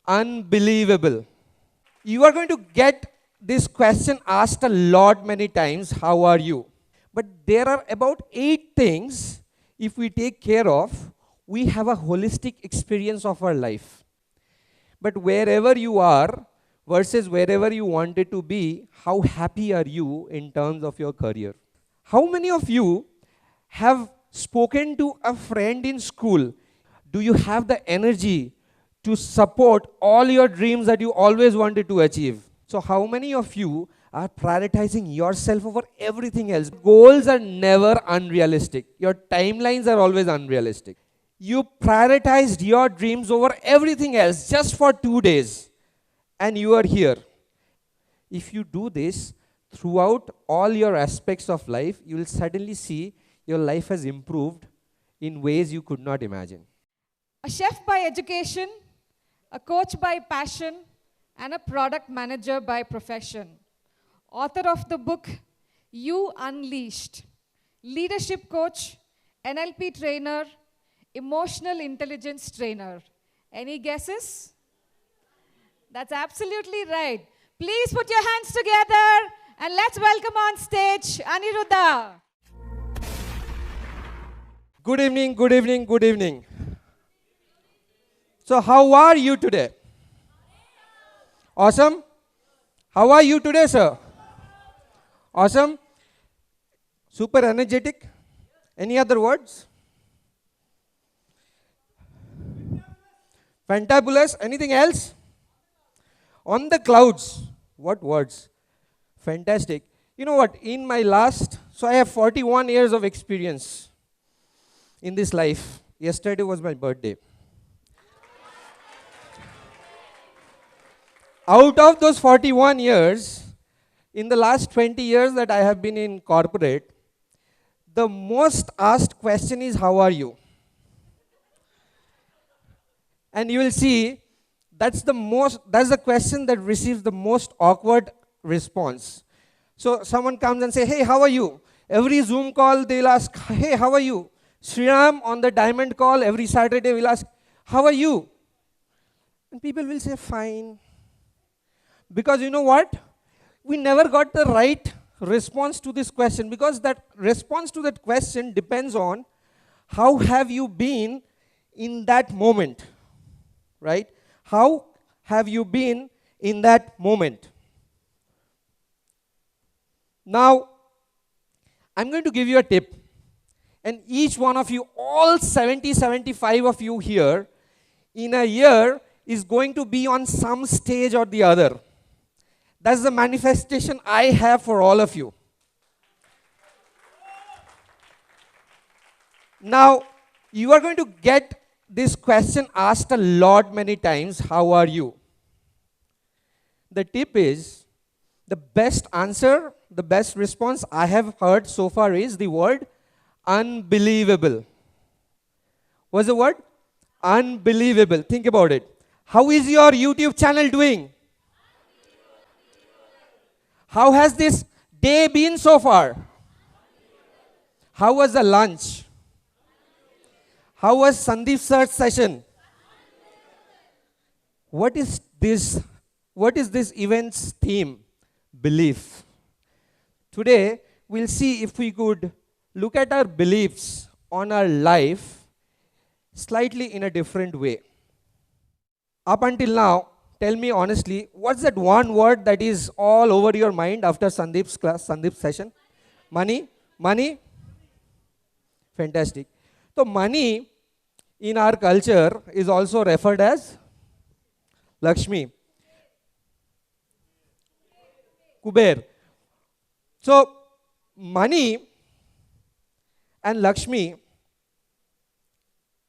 unbelievable. You are going to get this question asked a lot many times, how are you? But there are about 8 things, if we take care of, we have a holistic experience of our life. But wherever you are versus wherever you wanted to be, how happy are you in terms of your career? How many of you have spoken to a friend in school? Do you have the energy to support all your dreams that you always wanted to achieve? So how many of you are prioritizing yourself over everything else? Goals are never unrealistic. Your timelines are always unrealistic. You prioritized your dreams over everything else just for 2 days, and you are here. If you do this throughout all your aspects of life, you will suddenly see your life has improved in ways you could not imagine. A chef by education, a coach by passion, and a product manager by profession. Author of the book, You Unleashed. Leadership coach, NLP trainer, emotional intelligence trainer. Any guesses? That's absolutely right. Please put your hands together and let's welcome on stage Aniruddha. Good evening, good evening, good evening. So how are you today? Awesome? How are you today, sir? Awesome? Super energetic? Any other words? Fantabulous? Anything else? On the clouds. What words? Fantastic. You know what? In my so I have 41 years of experience in this life. Yesterday was my birthday. Out of those 41 years, in the last 20 years that I have been in corporate, the most asked question is, how are you? And you will see that's the question that receives the most awkward response. So someone comes and say, hey, how are you? Every Zoom call they'll ask, hey, how are you? Sriram on the Diamond call every Saturday will ask, how are you? And people will say, fine. Because you know what? We never got the right response to this question, because that response to that question depends on how have you been in that moment, right? How have you been in that moment? Now, I'm going to give you a tip. And each one of you, all 70, 75 of you here, in a year is going to be on some stage or the other. That's the manifestation I have for all of you. Now, you are going to get this question asked a lot many times, how are you? The tip is, the best answer, the best response I have heard so far is the word unbelievable. What's the word? Unbelievable. Think about it. How is your YouTube channel doing? How has this day been so far? How was the lunch? How was Sandeep sir's session? What is this event's theme? Belief. Today, we'll see if we could look at our beliefs on our life slightly in a different way. Up until now, tell me honestly, what's that one word that is all over your mind after Sandeep's class, Sandeep's session? Money? Money? Fantastic. So money in our culture is also referred as Lakshmi. Kuber. So money and Lakshmi,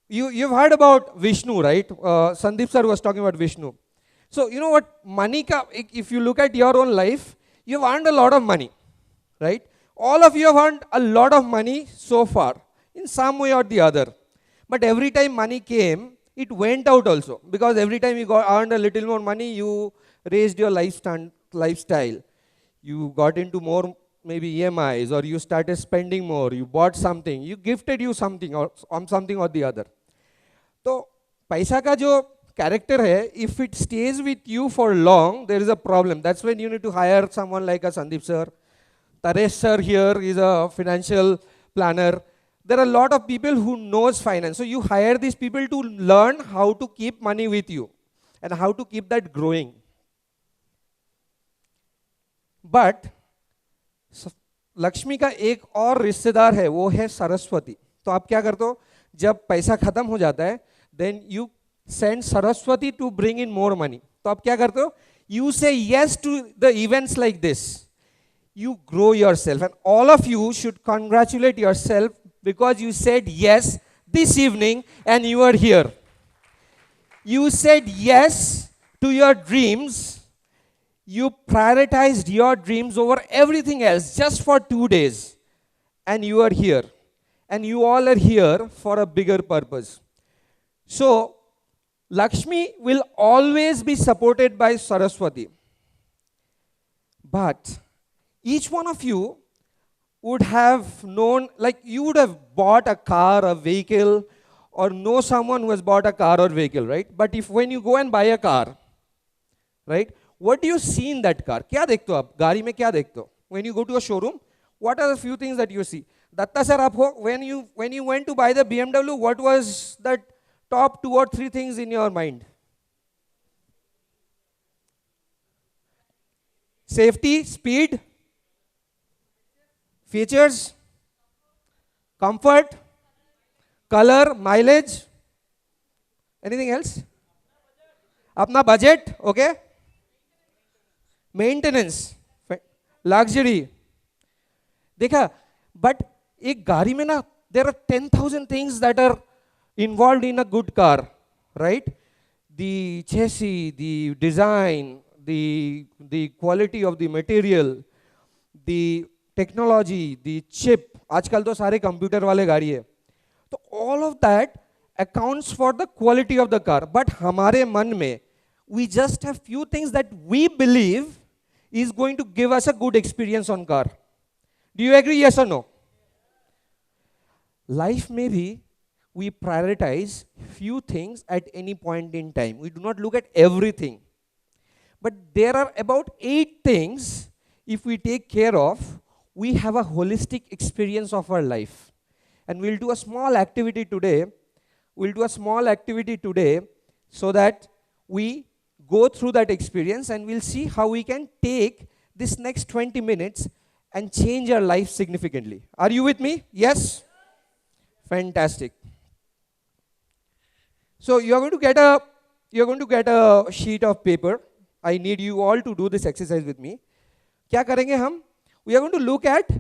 you've heard about Vishnu, right? Sandeep sir was talking about Vishnu. So you know what, money, if you look at your own life, you've earned a lot of money, right? All of you have earned a lot of money so far, in some way or the other. But every time money came, it went out also. Because every time you earned a little more money, you raised your lifestyle. You got into more maybe EMIs, or you started spending more, you bought something, you gifted you something or on something or the other. So, पैसा का जो character hai, if it stays with you for long, there is a problem. That's when you need to hire someone like a Sandeep sir. Taresh sir here is a financial planner. There are a lot of people who knows finance. So you hire these people to learn how to keep money with you and how to keep that growing. But Lakshmi का एक और रिश्तेदार है, वो है सरस्वती. तो आप क्या करते हो, जब पैसा खत्म हो जाता है, then you send Saraswati to bring in more money. तो आप क्या करते हो, you say yes to the events like this. You grow yourself, and all of you should congratulate yourself because you said yes this evening and you are here. You said yes to your dreams. You prioritized your dreams over everything else just for 2 days. And you are here. And you all are here for a bigger purpose. So, Lakshmi will always be supported by Saraswati. But each one of you would have known, like you would have bought a car, a vehicle, or know someone who has bought a car or vehicle, right? But if when you go and buy a car, right, what do you see in that car? क्या देखते हो आप? गाड़ी में क्या देखते हो? When you go to a showroom, what are the few things that you see? Datta sir, when you went to buy the BMW, what was that top 2 or 3 things in your mind? Safety, speed, features, comfort, color, mileage. Anything else? Apna budget, okay? Maintenance, luxury. देखा, but एक गाड़ी में ना, there are 10,000 things that are involved in a good car, right? The chassis, the design, the quality of the material, the technology, the chip. आजकल तो सारे computer वाले गाड़ी है. तो all of that accounts for the quality of the car. But हमारे मन में, we just have few things that we believe is going to give us a good experience on car. Do you agree, yes or no? Life may be, we prioritize few things at any point in time. We do not look at everything. But there are about 8 things, if we take care of, we have a holistic experience of our life. And we'll do a small activity today. So that we go through that experience and we'll see how we can take this next 20 minutes and change our life significantly. Are you with me? Yes? Fantastic. So you're going to get a sheet of paper. I need you all to do this exercise with me. क्या करेंगे हम? We are going to look at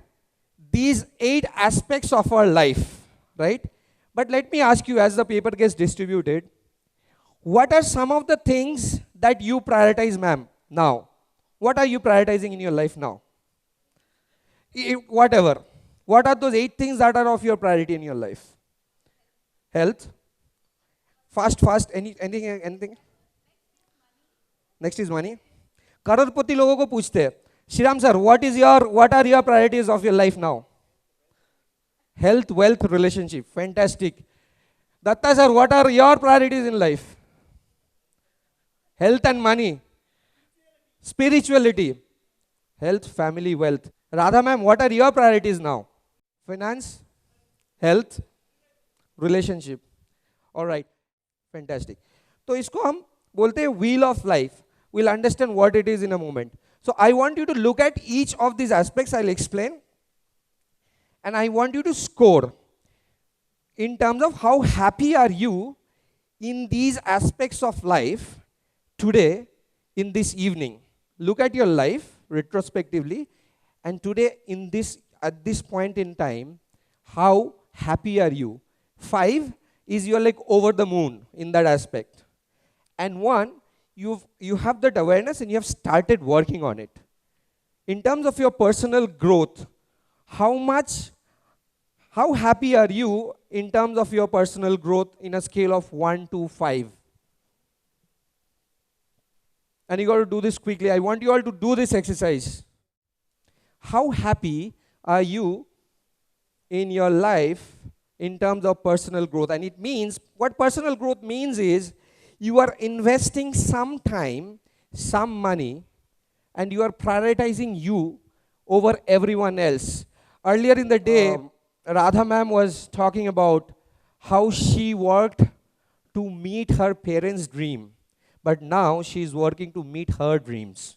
these 8 aspects of our life, right? But let me ask you, as the paper gets distributed, what are some of the things that you prioritize, ma'am, now? What are you prioritizing in your life now? Whatever. What are those 8 things that are of your priority in your life? Health? Fast, anything? Next is money. करोड़पति लोगों को पूछते हैं, Shriram sir, what are your priorities of your life now? Health, wealth, relationship. Fantastic. Datta sir, what are your priorities in life? Health and money. Spirituality. Health, family, wealth. Radha ma'am, what are your priorities now? Finance, health, relationship. All right. Fantastic. तो इसको हम बोलते हैं wheel of life. We'll understand what it is in a moment. So I want you to look at each of these aspects. I'll explain. And I want you to score in terms of how happy are you in these aspects of life today, in this evening. Look at your life retrospectively, and today at this point in time, how happy are you? 5 is you're like over the moon in that aspect. And 1, you have that awareness and you have started working on it. In terms of your personal growth, how happy are you in terms of your personal growth in a scale of 1 to 5? And you got to do this quickly. I want you all to do this exercise. How happy are you in your life in terms of personal growth? And it means, what personal growth means is, You are investing some time, some money, and you are prioritizing you over everyone else. Earlier in the day, Radha ma'am was talking about how she worked to meet her parents' dream, but now she's working to meet her dreams,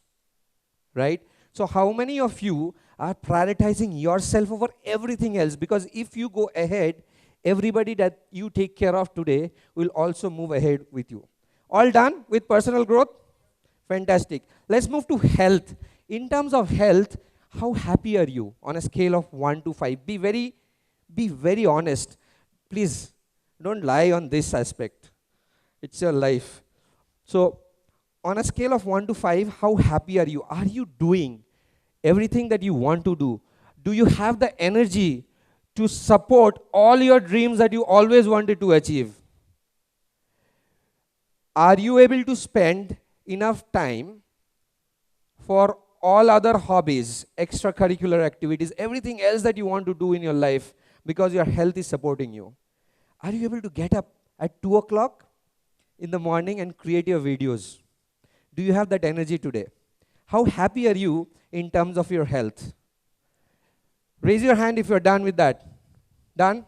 right? So how many of you are prioritizing yourself over everything else? Because if you go ahead, everybody that you take care of today will also move ahead with you. All done with personal growth? Fantastic. Let's move to health. In terms of health, how happy are you on a scale of 1 to 5? Be very honest. Please, don't lie on this aspect. It's your life. So, on a scale of 1 to 5, how happy are you? Are you doing everything that you want to do? Do you have the energy to support all your dreams that you always wanted to achieve? Are you able to spend enough time for all other hobbies, extracurricular activities, everything else that you want to do in your life because your health is supporting you? Are you able to get up at 2 o'clock in the morning and create your videos? Do you have that energy today? How happy are you in terms of your health? Raise your hand if you're done with that. Done?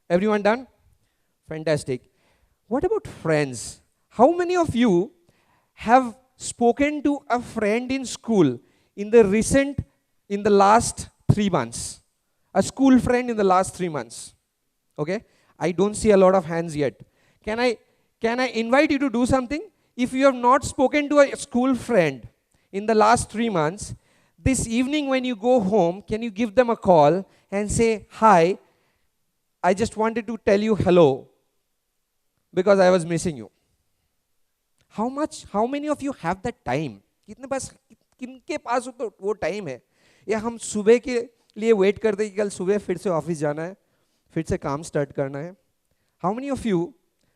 Everyone done? Fantastic. What about friends? How many of you have spoken to a friend in school in the last 3 months? A school friend in the last 3 months? Okay? I don't see a lot of hands yet. Can I invite you to do something? If you have not spoken to a school friend in the last 3 months, this evening when you go home, can you give them a call and say, hi, I just wanted to tell you hello because I was missing you. How many of you have that time? किनके पास वो time है? या हम सुबह के लिए wait करते कि कल सुबह फिर से ऑफिस जाना है, फिर से काम स्टार्ट करना है? How many of you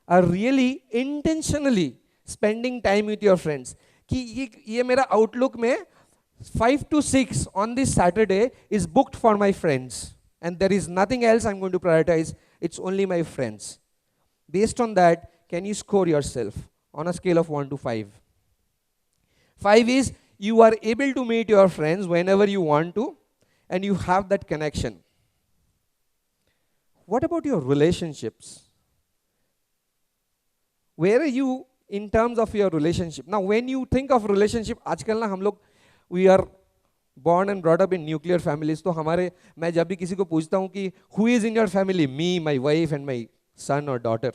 are really intentionally spending time with your friends? कि ये मेरा आउटलुक में 5 to 6 on this Saturday is booked for my friends, and there is nothing else I'm going to prioritize. It's only my friends. Based on that, can you score yourself on a scale of 1 to 5? 5 is you are able to meet your friends whenever you want to, and you have that connection. What about your relationships? Where are you in terms of your relationship? Now, when you think of relationship, आजकल ना हम लोग we are born and brought up in nuclear families. तो मैं जब भी किसी को पूछता हूँ कि who is in your family? Me, my wife, and my son or daughter.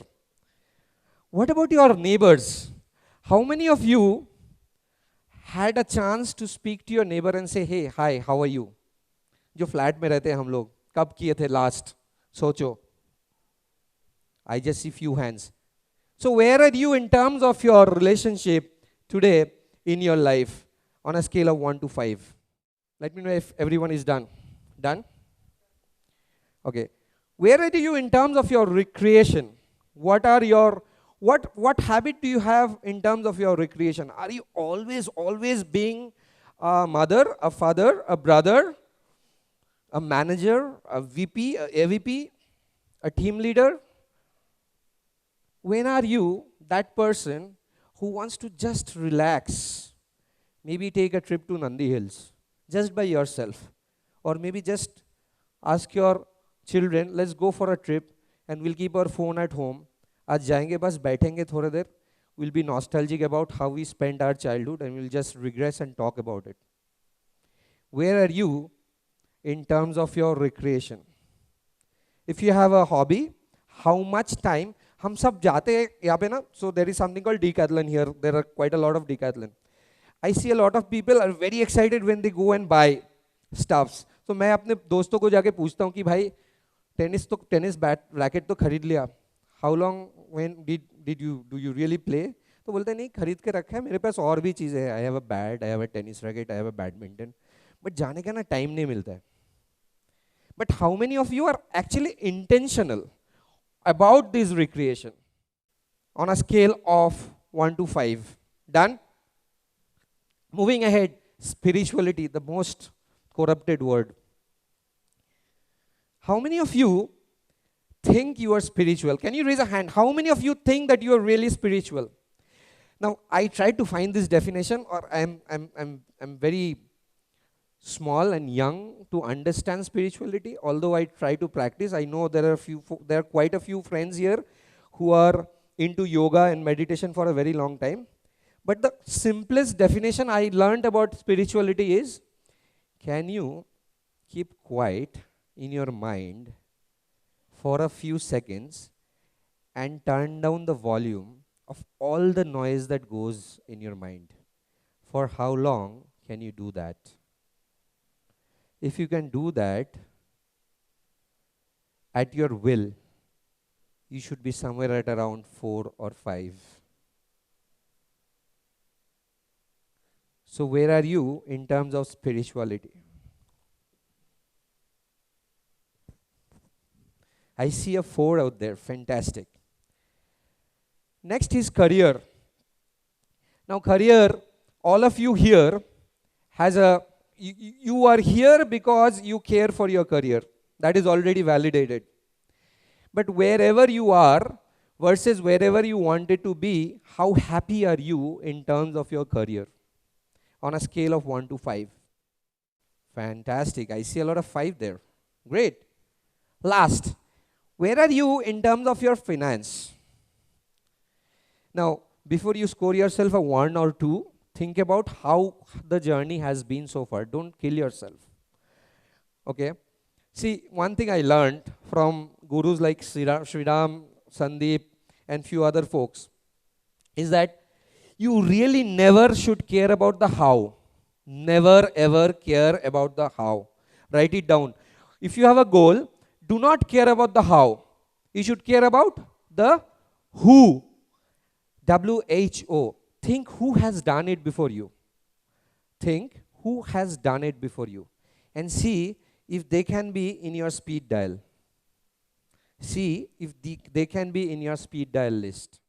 What about your neighbors? How many of you had a chance to speak to your neighbor and say, hey, hi, how are you? जो flat में रहते हैं हम लोग, कब किए थे last? सोचो. I just see few hands. So where are you in terms of your relationship today in your life on a scale of 1 to 5? Let me know if everyone is done. Done? Okay. Where are you in terms of your recreation? What habit do you have in terms of your recreation? Are you always being a mother, a father, a brother, a manager, a VP, a AVP, a team leader? When are you that person who wants to just relax? Maybe take a trip to Nandi Hills just by yourself. Or maybe just ask your children, let's go for a trip and we'll keep our phone at home. आज जाएंगे बस बैठेंगे थोड़ी देर. We'll be nostalgic about how we spent our childhood and we'll just regress and talk about it. Where are you in terms of your recreation? If you have a hobby, how much time? हम सब जाते हैं यहाँ पे ना. So there is something called decathlon here. There are quite a lot of decathlon. I see a lot of people are very excited when they go and buy stuffs. So मैं अपने दोस्तों को जाके पूछता हूँ कि भाई टेनिस बैट रैकेट तो खरीद लिया. How long when do you really play? तो बोलते हैं नहीं खरीद के रखा है, मेरे पास और भी चीज़ें हैं. I have a bat, I have a tennis racket, I have a badminton. But जाने का ना टाइम नहीं मिलता है. But how many of you are actually intentional about this recreation on a scale of 1 to 5? Done? Moving ahead, spirituality, the most corrupted word. How many of you think you are spiritual? Can you raise a hand? How many of you think that you are really spiritual? Now, I tried to find this definition, or I'm very small and young to understand spirituality. Although I try to practice, I know there are quite a few friends here who are into yoga and meditation for a very long time. But the simplest definition I learned about spirituality is, can you keep quiet in your mind for a few seconds and turn down the volume of all the noise that goes in your mind? For how long can you do that? If you can do that at your will, you should be somewhere at around 4 or 5. So where are you in terms of spirituality? I see a 4 out there. Fantastic. Next is career. Now career, all of you here you are here because you care for your career. That is already validated. But wherever you are versus wherever you wanted to be, how happy are you in terms of your career? On a scale of 1 to 5. Fantastic. I see a lot of 5 there. Great. Last, where are you in terms of your finance? Now, before you score yourself a 1 or 2, think about how the journey has been so far. Don't kill yourself. Okay? See, one thing I learned from gurus like Sriram, Sandeep, and few other folks is that you really never should care about the how. Never ever care about the how. Write it down. If you have a goal, do not care about the how. You should care about the who. WHO. Think who has done it before you. Think who has done it before you. And see if they can be in your speed dial. See if they can be in your speed dial list.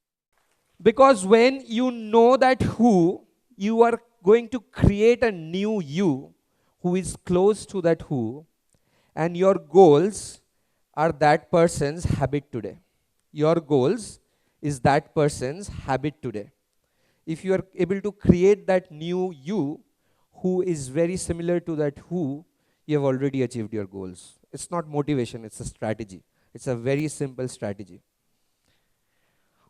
Because when you know that who, you are going to create a new you who is close to that who, and your goals are that person's habit today. Your goals is that person's habit today. If you are able to create that new you who is very similar to that who, you have already achieved your goals. It's not motivation, it's a strategy. It's a very simple strategy.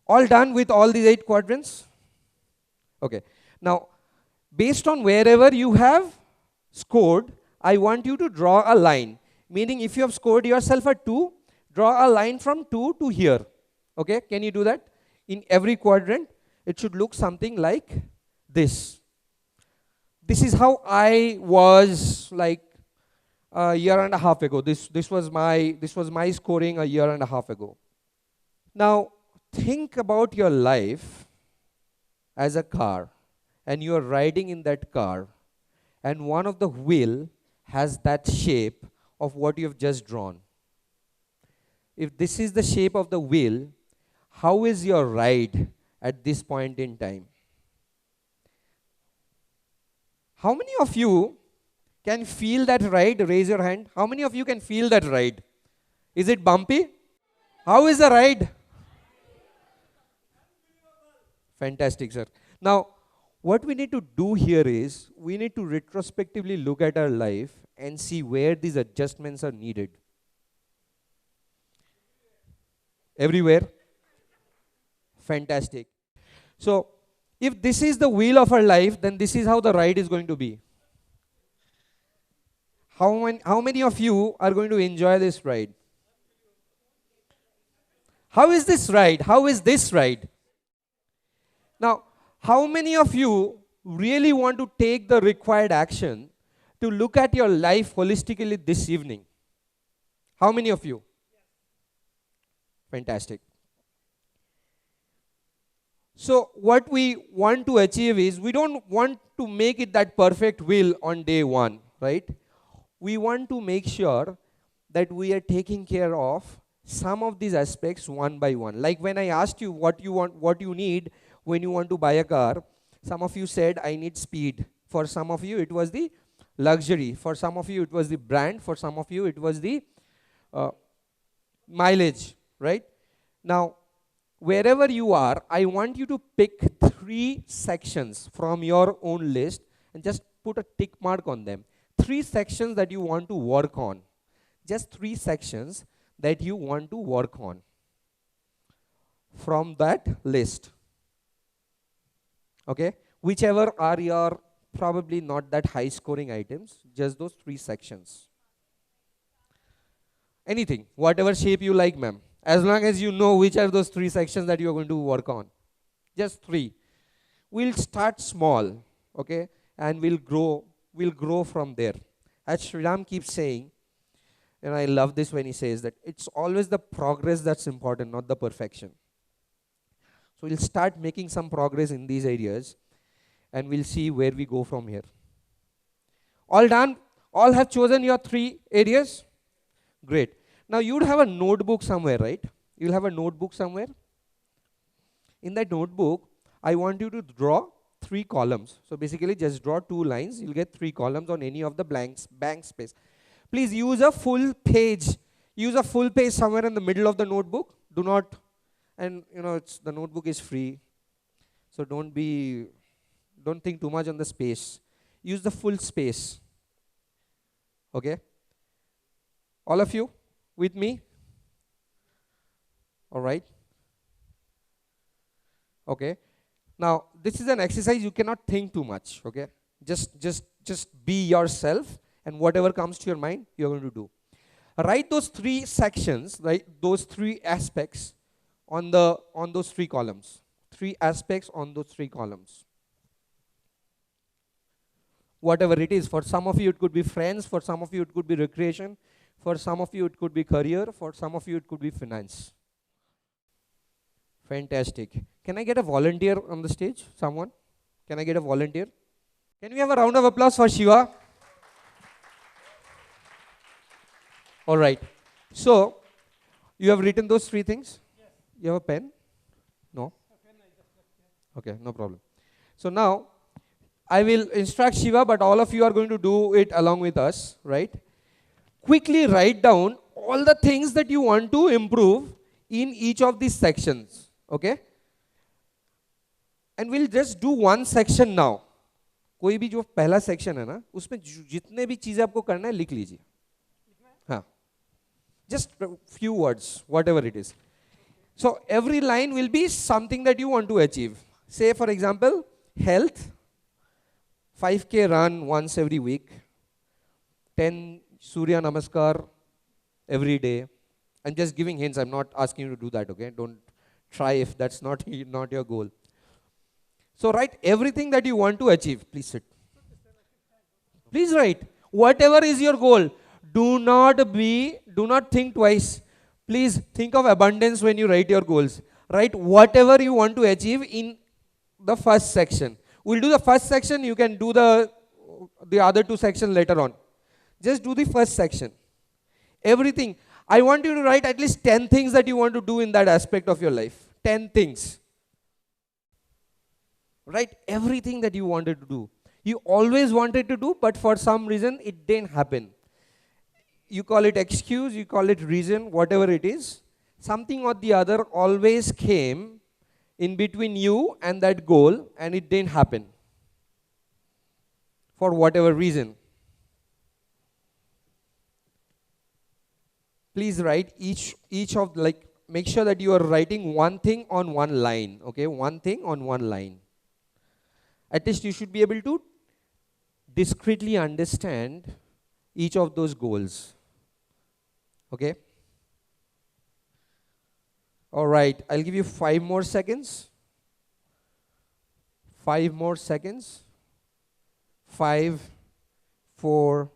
All done with all these 8 quadrants? Okay. Now, based on wherever you have scored, I want you to draw a line. Meaning, if you have scored yourself a 2, draw a line from 2 to here. Okay, can you do that? In every quadrant, it should look something like this. This is how I was like a year and a half ago. This was my scoring a year and a half ago. Now, think about your life as a car, and you are riding in that car, and one of the wheel has that shape of what you have just drawn. If this is the shape of the wheel, how is your ride at this point in time? How many of you can feel that ride? Raise your hand. How many of you can feel that ride? Is it bumpy? How is the ride? Fantastic, sir. Now, what we need to do here is, we need to retrospectively look at our life and see where these adjustments are needed. Everywhere? Fantastic. So, if this is the wheel of our life, then this is how the ride is going to be. How many of you are going to enjoy this ride? How is this ride? How is this ride? Now, how many of you really want to take the required action to look at your life holistically this evening? How many of you? Fantastic. So what we want to achieve is, we don't want to make it that perfect will on day 1, right? We want to make sure that we are taking care of some of these aspects one by one. Like when I asked you what you need when you want to buy a car, some of you said, I need speed. For some of you, it was the luxury. For some of you, it was the brand. For some of you, it was the mileage, right? Now, wherever you are, I want you to pick 3 sections from your own list and just put a tick mark on them. 3 sections that you want to work on. Just 3 sections that you want to work on from that list. Okay? Whichever are your probably not that high scoring items, just those 3 sections. Anything, whatever shape you like, ma'am. As long as you know which are those 3 sections that you are going to work on. Just 3. We'll start small, okay? And we'll grow from there. As Sriram keeps saying, and I love this when he says that it's always the progress that's important, not the perfection. So we'll start making some progress in these areas and we'll see where we go from here. All done? All have chosen your 3 areas? Great. Now you'd have a notebook somewhere, right? You'll have a notebook somewhere. In that notebook, I want you to draw 3 columns. So basically just draw 2 lines. You'll get 3 columns on any of the blank space. Please use a full page. Use a full page somewhere in the middle of the notebook. Do not, and the notebook is free. So don't think too much on the space. Use the full space. Okay? All of you with me? All right. Okay. Now, this is an exercise you cannot think too much, okay? Just be yourself and whatever comes to your mind, you're going to do. Write those 3 sections, right? Those 3 aspects on those 3 columns. 3 aspects on those 3 columns. Whatever it is, for some of you it could be friends, for some of you it could be recreation, for some of you it could be career, for some of you it could be finance. Fantastic. Can I get a volunteer on the stage? Someone? Can I get a volunteer? Can we have a round of applause for Shiva? All right. So, you have written those 3 things? Yes. You have a pen? No? Okay, no problem. So now, I will instruct Shiva, but all of you are going to do it along with us, right? Quickly write down all the things that you want to improve in each of these sections, okay? And we'll just do one section now. कोई भी जो पहला section है ना, उसमें जितने भी चीजें आपको करना है लिख लीजिए. हाँ. Just a few words, whatever it is. So every line will be something that you want to achieve. Say for example, health, 5K run once every week, 10 Surya Namaskar every day. I'm just giving hints, I'm not asking you to do that, okay? Don't try if that's not your goal. So write everything that you want to achieve. Please sit. Please write. Whatever is your goal, do not think twice. Please think of abundance when you write your goals. Write whatever you want to achieve in the first section. We'll do the first section, you can do the other 2 sections later on. Just do the first section. Everything. I want you to write at least 10 things that you want to do in that aspect of your life. 10 things. Write everything that you wanted to do. You always wanted to do, but for some reason it didn't happen. You call it excuse, you call it reason, whatever it is. Something or the other always came in between you and that goal, and it didn't happen. For whatever reason. Please write each of, like, make sure that you are writing one thing on one line, okay? One thing on one line. At least you should be able to discretely understand each of those goals, okay? All right, I'll give you 5 more seconds. 5 more seconds. 5, 4,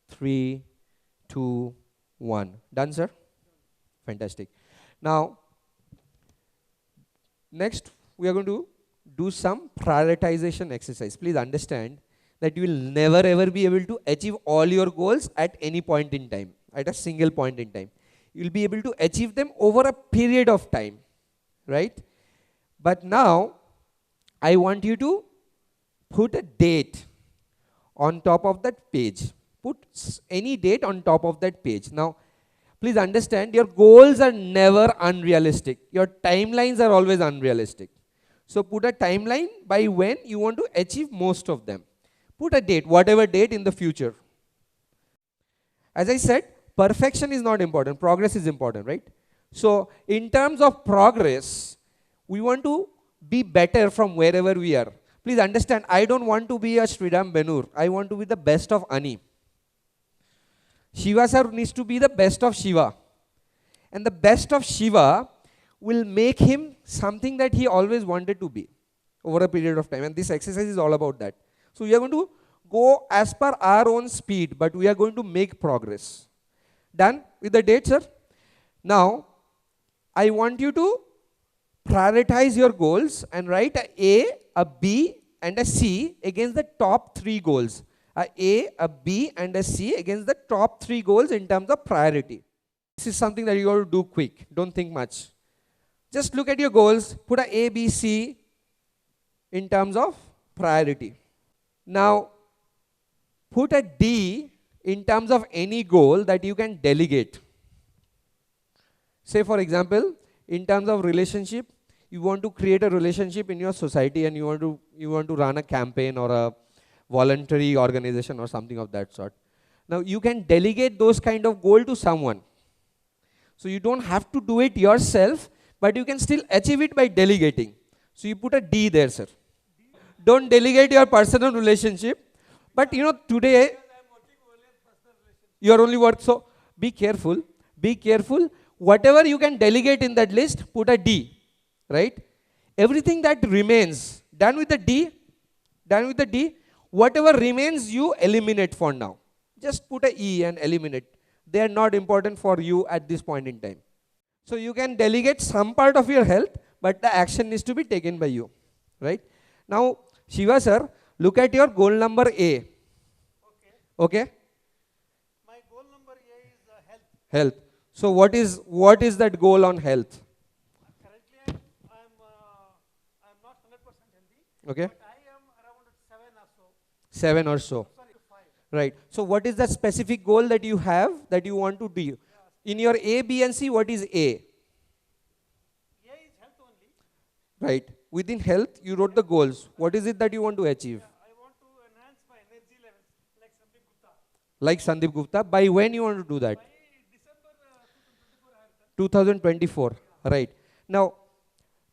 3, 2, 1. Done, sir? Fantastic. Now, next we are going to do some prioritization exercise. Please understand that you will never ever be able to achieve all your goals at any point in time, at a single point in time. You will be able to achieve them over a period of time, right? But now, I want you to put a date on top of that page. Put any date on top of that page. Now, Please understand, your goals are never unrealistic. Your timelines are always unrealistic. So put a timeline by when you want to achieve most of them. Put a date, whatever date in the future. As I said, perfection is not important, progress is important, right? So in terms of progress, we want to be better from wherever we are. Please understand, I don't want to be a Sridham Benur. I want to be the best of Ani. Shiva sir needs to be the best of Shiva. And the best of Shiva will make him something that he always wanted to be over a period of time. And this exercise is all about that. So we are going to go as per our own speed, but we are going to make progress. Done with the date, sir? Now, I want you to prioritize your goals and write a B, and a C against the top 3 goals. A B, and a C against the top 3 goals in terms of priority. This is something that you have to do quick. Don't think much. Just look at your goals, put a B, C in terms of priority. Now, put a D in terms of any goal that you can delegate. Say for example, in terms of relationship, you want to create a relationship in your society and you want to run a campaign or a voluntary organization or something of that sort. Now you can delegate those kind of goal to someone. So you don't have to do it yourself, but you can still achieve it by delegating. So you put a D there, sir. Don't delegate your personal relationship. But you know, today, you are only work. So be careful. Be careful. Whatever you can delegate in that list, put a D. Right? Everything that remains, done with the D, whatever remains, you eliminate for now. Just put a E and eliminate. They are not important for you at this point in time. So you can delegate some part of your health, but the action needs to be taken by you. Right? Now, Shiva sir, look at your goal number A. Okay? My goal number A is health. Health. So what is that goal on health? Currently, I'm not 100% healthy. Okay. But I am around 7 or so. 7 or so. Sorry, 5. Right. So what is the specific goal that you have that you want to do? In your A, B, and C, what is A? A is health only. Right. Within health, you wrote the goals. What is it that you want to achieve? I want to enhance my energy levels like Sandeep Gupta. Like Sandeep Gupta. By when you want to do that? By December 2024, 2024. Right. Now,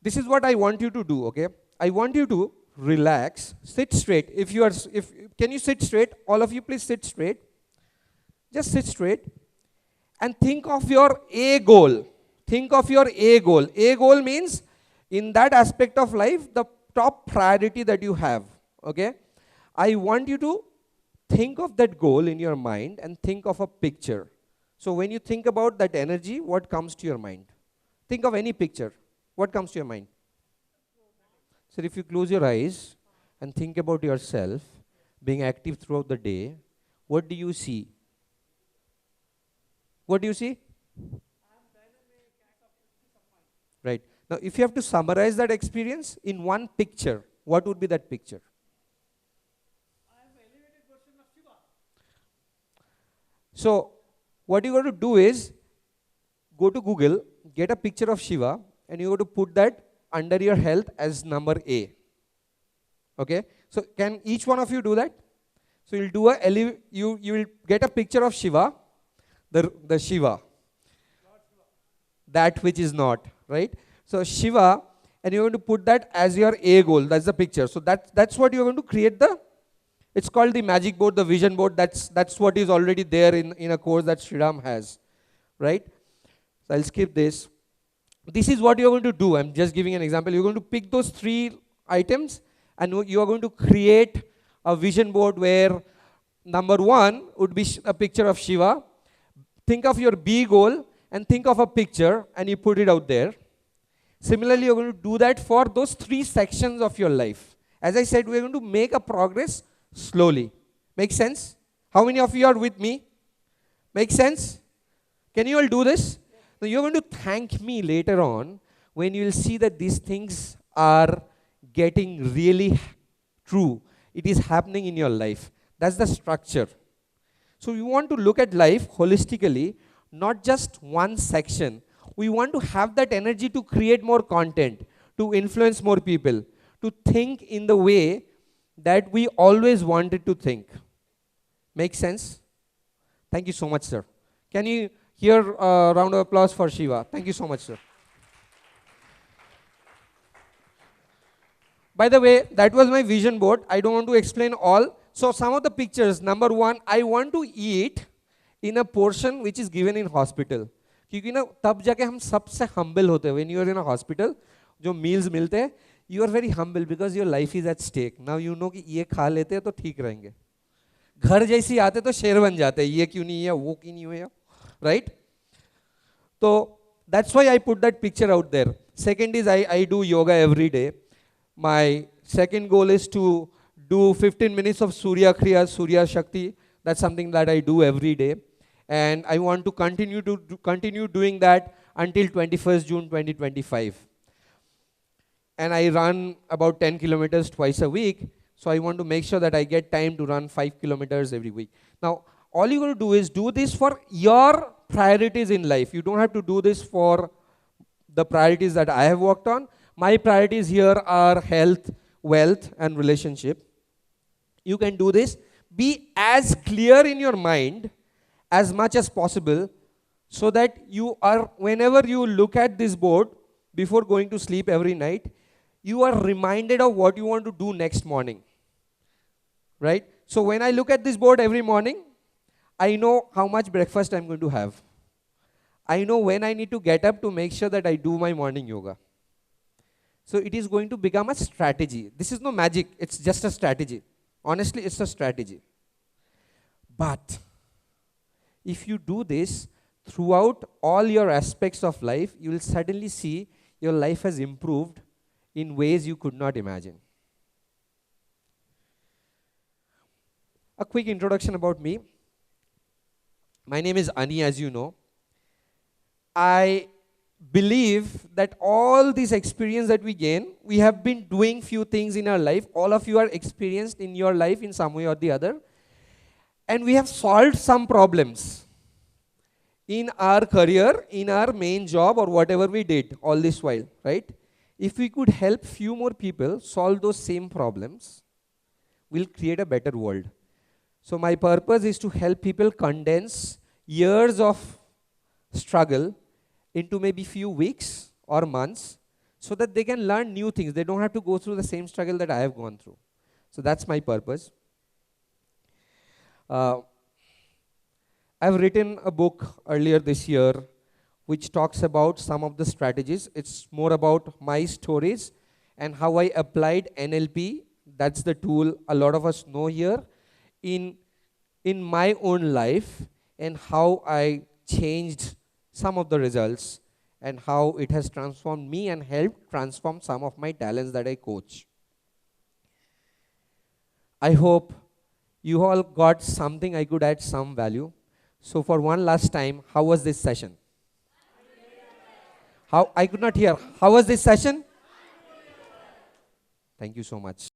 this is what I want you to do, okay? I want you to relax, sit straight. Can you sit straight? All of you, please sit straight. Just sit straight. And think of your A goal. Think of your A goal. A goal means, in that aspect of life, the top priority that you have, okay? I want you to think of that goal in your mind and think of a picture. So when you think about that energy, what comes to your mind? Think of any picture. What comes to your mind? So if you close your eyes and think about yourself being active throughout the day, what do you see? What do you see? Right. Now, if you have to summarize that experience in one picture, what would be that picture? I am an elevated version of Shiva. So, what you got to do is go to Google, get a picture of Shiva, and you got to put that under your health as number A. Okay? So, can each one of you do that? So, you'll do you will get a picture of Shiva, the Shiva, that which is not, right? So Shiva, and you're going to put that as your A goal. That's the picture. So that's what you're going to create it's called the magic board, the vision board. That's what is already there in a course that Sriram has, right? So I'll skip this. This is what you're going to do. I'm just giving an example. You're going to pick those 3 items and you are going to create a vision board where number 1 would be a picture of Shiva. Think of your B goal and think of a picture and you put it out there. Similarly, you're going to do that for those 3 sections of your life. As I said, we're going to make a progress slowly. Make sense? How many of you are with me? Make sense? Can you all do this? Now you're going to thank me later on when you will see that these things are getting really true. It is happening in your life. That's the structure. So you want to look at life holistically, not just one section. We want to have that energy to create more content, to influence more people, to think in the way that we always wanted to think. Make sense? Thank you so much, sir. Can you hear a round of applause for Shiva? Thank you so much, sir. By the way, that was my vision board. I don't want to explain all. So some of the pictures, number one, I want to eat in a portion which is given in hospital. क्योंकि ना तब जाके हम सबसे humble होते हैं. When you are in a hospital, जो meals मिलते हैं, you are very humble because your life is at stake. Now you know कि ये खा लेते हैं तो ठीक रहेंगे. घर जैसी आते तो शेर बन जाते हैं. ये क्यों नहीं है, वो क्यों नहीं हुआ, right? So that's why I put that picture out there. Second is I do yoga every day. My second goal is to do 15 minutes of Surya Kriya, Surya Shakti. That's something that I do every day. And I want to continue doing that until 21st June 2025. And I run about 10 kilometers twice a week. So I want to make sure that I get time to run 5 kilometers every week. Now, all you got to do is do this for your priorities in life. You don't have to do this for the priorities that I have worked on. My priorities here are health, wealth, and relationship. You can do this. Be as clear in your mind as much as possible so that you are, whenever you look at this board before going to sleep every night, you are reminded of what you want to do next morning. Right? So when I look at this board every morning, I know how much breakfast I'm going to have. I know when I need to get up to make sure that I do my morning yoga. So it is going to become a strategy. This is no magic, it's just a strategy. Honestly, it's a strategy. But if you do this throughout all your aspects of life, you will suddenly see your life has improved in ways you could not imagine. A quick introduction about me. My name is Ani, as you know. I believe that all this experience that we gain, we have been doing few things in our life. All of you are experienced in your life in some way or the other. And we have solved some problems in our career, in our main job, or whatever we did all this while, right? If we could help few more people solve those same problems, we'll create a better world. So my purpose is to help people condense years of struggle into maybe few weeks or months so that they can learn new things. They don't have to go through the same struggle that I have gone through. So that's my purpose. I've written a book earlier this year which talks about some of the strategies. It's more about my stories and how I applied NLP. That's the tool a lot of us know here in my own life, and how I changed some of the results and how it has transformed me and helped transform some of my talents that I coach. I hope you all got something I could add some value. So for one last time, how was this session? I could not hear. How was this session? Thank you so much.